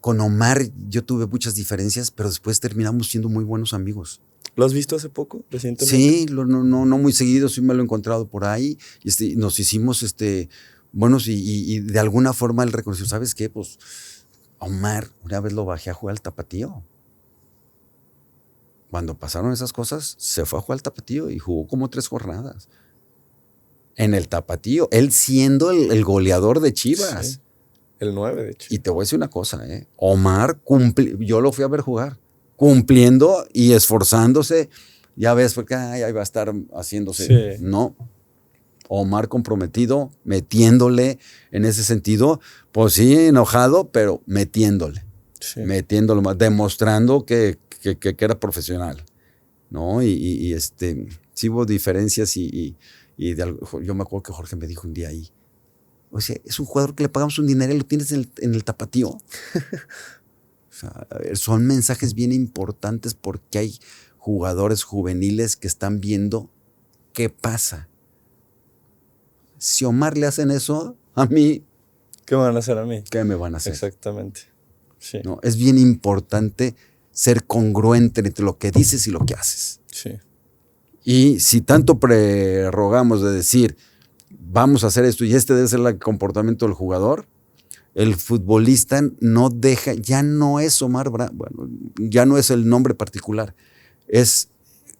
[SPEAKER 2] Con Omar yo tuve muchas diferencias, pero después terminamos siendo muy buenos amigos.
[SPEAKER 1] ¿Lo has visto hace poco, recientemente?
[SPEAKER 2] Sí, no muy seguido, sí me lo he encontrado por ahí. Nos hicimos buenos y de alguna forma él reconoció, ¿sabes qué? Pues Omar, una vez lo bajé a jugar al Tapatío. Cuando pasaron esas cosas, se fue a jugar al Tapatío y jugó como 3 jornadas. En el Tapatío, él siendo el goleador de Chivas.
[SPEAKER 1] Sí, el 9, de hecho.
[SPEAKER 2] Y te voy a decir una cosa, Omar yo lo fui a ver jugar, cumpliendo y esforzándose. Ya ves, porque ahí va a estar haciéndose. Sí. No. Omar comprometido, metiéndole en ese sentido, pues sí, enojado, pero metiéndole. Sí. Metiéndolo más, demostrando que era profesional, ¿no? Y sí hubo diferencias yo me acuerdo que Jorge me dijo un día ahí, o sea, es un jugador que le pagamos un dinero y lo tienes en el Tapatío. O sea, son mensajes bien importantes porque hay jugadores juveniles que están viendo qué pasa. Si a Omar le hacen eso, a mí...
[SPEAKER 1] ¿Qué me van a hacer a mí?
[SPEAKER 2] ¿Qué me van a hacer?
[SPEAKER 1] Exactamente. Sí.
[SPEAKER 2] No, es bien importante ser congruente entre lo que dices y lo que haces.
[SPEAKER 1] Sí. Y
[SPEAKER 2] si tanto prerrogamos de decir, vamos a hacer esto y debe ser el comportamiento del jugador, el futbolista no deja, ya no es Omar Bravo, bueno, ya no es el nombre particular, es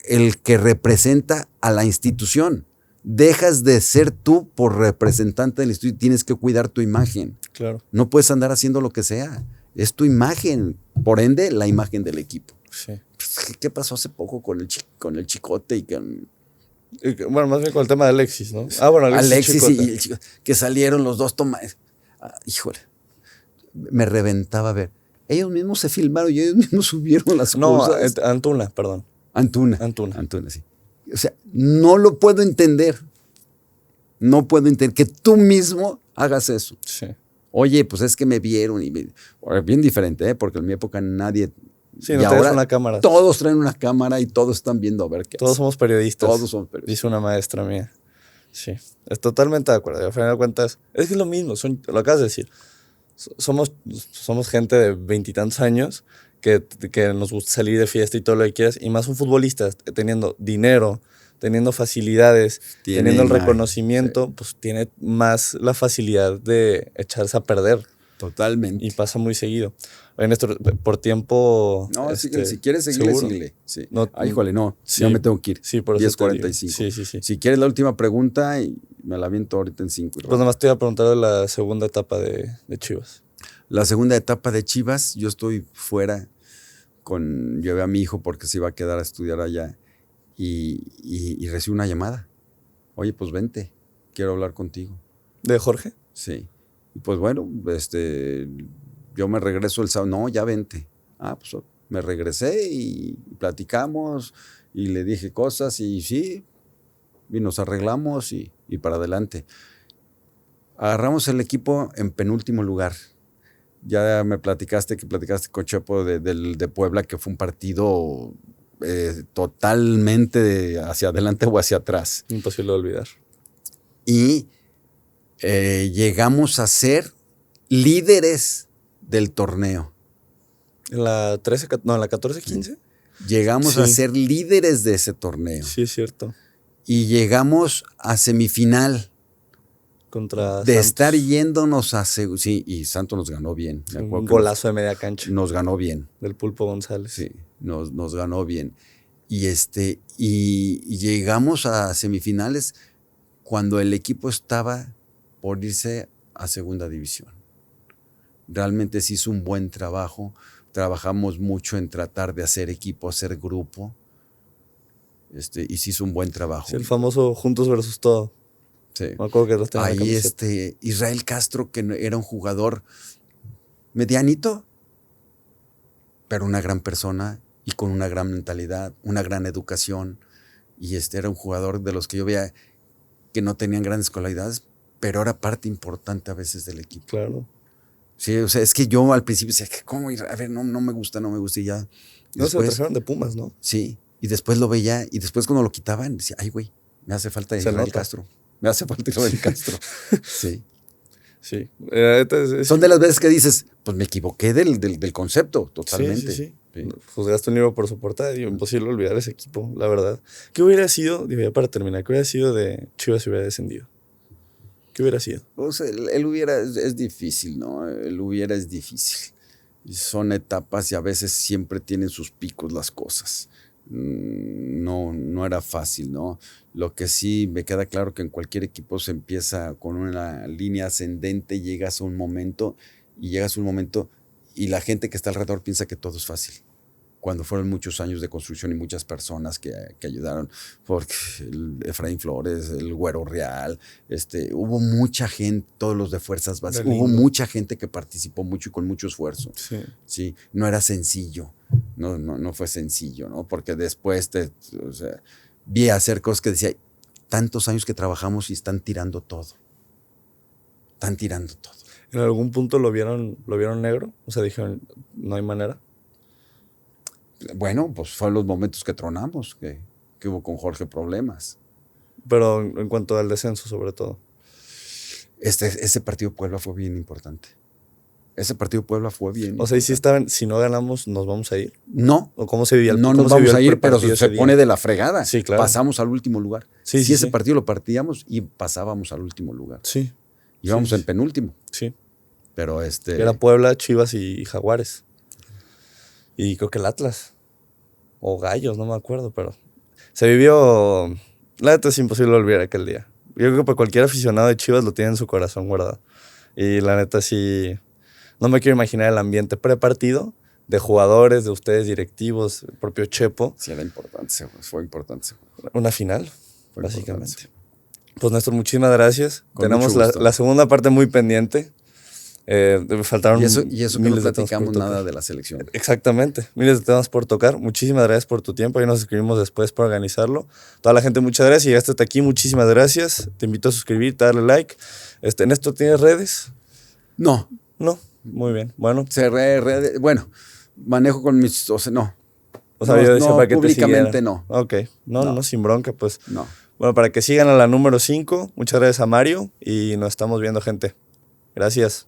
[SPEAKER 2] el que representa a la institución. Dejas de ser tú por representante del instituto y tienes que cuidar tu imagen.
[SPEAKER 1] Claro.
[SPEAKER 2] No puedes andar haciendo lo que sea. Es tu imagen, por ende, la imagen del equipo.
[SPEAKER 1] Sí.
[SPEAKER 2] ¿Qué pasó hace poco con el Chicote y con...
[SPEAKER 1] Bueno, más bien con el tema de Alexis, ¿no?
[SPEAKER 2] Bueno, Alexis y el Chicote, que salieron los dos híjole, me reventaba a ver. Ellos mismos se filmaron y ellos mismos subieron las cosas.
[SPEAKER 1] No, Antuna, perdón.
[SPEAKER 2] Antuna, sí. O sea, no lo puedo entender. No puedo entender que tú mismo hagas eso.
[SPEAKER 1] Sí.
[SPEAKER 2] Oye, pues es que me vieron bien diferente, porque en mi época nadie...
[SPEAKER 1] Sí, no traes una cámara.
[SPEAKER 2] Todos traen una cámara y todos están viendo a ver qué
[SPEAKER 1] Todos
[SPEAKER 2] hacen.
[SPEAKER 1] somos periodistas.
[SPEAKER 2] Todos somos periodistas.
[SPEAKER 1] Dice una maestra mía. Sí, es totalmente de acuerdo. Al final de cuentas, es que es lo mismo, lo acabas de decir. Somos gente de 20 y tantos años que nos gusta salir de fiesta y todo lo que quieras, y más un futbolista teniendo dinero, teniendo facilidades, teniendo el reconocimiento, sí. Pues tiene más la facilidad de echarse a perder.
[SPEAKER 2] Totalmente.
[SPEAKER 1] Y pasa muy seguido. Oye, Néstor, por tiempo...
[SPEAKER 2] No, si quieres seguirle, síguele. Sí. No, híjole, no,
[SPEAKER 1] sí,
[SPEAKER 2] ya me tengo que ir.
[SPEAKER 1] Sí, por eso
[SPEAKER 2] 10:45.
[SPEAKER 1] Sí.
[SPEAKER 2] Si quieres la última pregunta, y me la aviento ahorita en 5.
[SPEAKER 1] Pues nada más te iba a preguntar de la segunda etapa de Chivas.
[SPEAKER 2] La segunda etapa de Chivas, yo estoy fuera llevé a mi hijo porque se iba a quedar a estudiar allá y recibo una llamada. Oye, pues vente, quiero hablar contigo.
[SPEAKER 1] ¿De Jorge?
[SPEAKER 2] Sí. Y pues bueno, yo me regreso el sábado. No, ya vente. Pues me regresé y platicamos y le dije cosas y sí, y nos arreglamos y para adelante. Agarramos el equipo en penúltimo lugar. Ya me platicaste con Chepo de Puebla, que fue un partido totalmente hacia adelante o hacia atrás.
[SPEAKER 1] Imposible de olvidar.
[SPEAKER 2] Y llegamos a ser líderes del torneo.
[SPEAKER 1] En la 13, no, en la 14-15.
[SPEAKER 2] Llegamos a ser líderes de ese torneo.
[SPEAKER 1] Sí, es cierto.
[SPEAKER 2] Y llegamos a semifinal.
[SPEAKER 1] Contra
[SPEAKER 2] de
[SPEAKER 1] Santos.
[SPEAKER 2] Estar yéndonos a... Sí, y Santos nos ganó bien.
[SPEAKER 1] Un golazo de media cancha.
[SPEAKER 2] Nos ganó bien.
[SPEAKER 1] Del Pulpo González.
[SPEAKER 2] Sí, nos ganó bien. Y llegamos a semifinales cuando el equipo estaba por irse a segunda división. Realmente se hizo un buen trabajo. Trabajamos mucho en tratar de hacer equipo, hacer grupo. Y se hizo un buen trabajo.
[SPEAKER 1] Sí, el famoso juntos versus todo.
[SPEAKER 2] Sí.
[SPEAKER 1] Me acuerdo que los tenía
[SPEAKER 2] ahí Israel Castro, que era un jugador medianito, pero una gran persona y con una gran mentalidad, una gran educación. Y era un jugador de los que yo veía que no tenían grandes cualidades, pero era parte importante a veces del equipo.
[SPEAKER 1] Claro.
[SPEAKER 2] Sí, o sea, es que yo al principio decía, ¿cómo ir? A ver, no me gusta, y ya.
[SPEAKER 1] Y después, se lo trajeron de Pumas, ¿no?
[SPEAKER 2] Sí, y después lo veía, y después cuando lo quitaban, decía, ay, güey, me hace falta Israel Castro. Me hace falta Israel Castro. Sí.
[SPEAKER 1] Sí.
[SPEAKER 2] Son de las veces que dices, pues me equivoqué del concepto, totalmente.
[SPEAKER 1] Sí. Juzgaste un libro por su portada y imposible olvidar ese equipo, la verdad. ¿Qué hubiera sido, digo ya para terminar, qué hubiera sido de Chivas si hubiera descendido? ¿Qué hubiera sido?
[SPEAKER 2] O sea, el hubiera es difícil, ¿no? El hubiera es difícil. Son etapas y a veces siempre tienen sus picos las cosas. No era fácil, ¿no? Lo que sí me queda claro que en cualquier equipo se empieza con una línea ascendente, llegas a un momento y la gente que está alrededor piensa que todo es fácil. Cuando fueron muchos años de construcción y muchas personas que ayudaron, porque el Efraín Flores, el Güero Real, hubo mucha gente, todos los de Fuerzas Básicas, hubo mucha gente que participó mucho y con mucho esfuerzo. Sí, no era sencillo. No fue sencillo, ¿no? Porque después vi hacer cosas que decía, tantos años que trabajamos y están tirando todo. Están tirando todo.
[SPEAKER 1] ¿En algún punto lo vieron negro? O sea, dijeron, no hay manera.
[SPEAKER 2] Bueno, pues fueron los momentos que tronamos, que hubo con Jorge problemas.
[SPEAKER 1] Pero en cuanto al descenso, sobre todo.
[SPEAKER 2] Ese partido de Puebla fue bien importante. Ese partido de Puebla fue bien.
[SPEAKER 1] O sea, ¿y si no ganamos, nos vamos a ir?
[SPEAKER 2] No.
[SPEAKER 1] ¿O cómo se vivía
[SPEAKER 2] No nos vamos a ir, pero se pone de la fregada.
[SPEAKER 1] Sí, claro.
[SPEAKER 2] Pasamos al último lugar.
[SPEAKER 1] Sí,
[SPEAKER 2] ese partido lo partíamos y pasábamos al último lugar.
[SPEAKER 1] Sí.
[SPEAKER 2] Íbamos en penúltimo.
[SPEAKER 1] Sí.
[SPEAKER 2] Pero
[SPEAKER 1] Era Puebla, Chivas y Jaguares. Y creo que el Atlas. O Gallos, no me acuerdo, pero se vivió... La neta es imposible olvidar aquel día. Yo creo que para cualquier aficionado de Chivas lo tiene en su corazón guardado. Y la neta sí... No me quiero imaginar el ambiente prepartido de jugadores, de ustedes directivos, el propio Chepo.
[SPEAKER 2] Sí, era importante, fue importante.
[SPEAKER 1] Una final,
[SPEAKER 2] fue
[SPEAKER 1] básicamente.
[SPEAKER 2] Importante.
[SPEAKER 1] Pues Néstor, muchísimas gracias.
[SPEAKER 2] Con
[SPEAKER 1] Tenemos la segunda parte muy pendiente. Faltaron
[SPEAKER 2] y eso que no platicamos nada de la selección.
[SPEAKER 1] Exactamente, miles de temas por tocar. Muchísimas gracias por tu tiempo. Ahí nos escribimos después para organizarlo. Toda la gente, muchas gracias. Y llegaste hasta aquí, muchísimas gracias. Te invito a suscribirte, a darle like. Néstor, ¿tienes redes?
[SPEAKER 2] No.
[SPEAKER 1] Muy bien. Bueno.
[SPEAKER 2] Bueno, manejo con mis... O sea, no.
[SPEAKER 1] O sea, yo decía para que
[SPEAKER 2] públicamente
[SPEAKER 1] te
[SPEAKER 2] no.
[SPEAKER 1] Ok. No, sin bronca, pues.
[SPEAKER 2] No.
[SPEAKER 1] Bueno, para que sigan a la número 5. Muchas gracias a Mario y nos estamos viendo, gente. Gracias.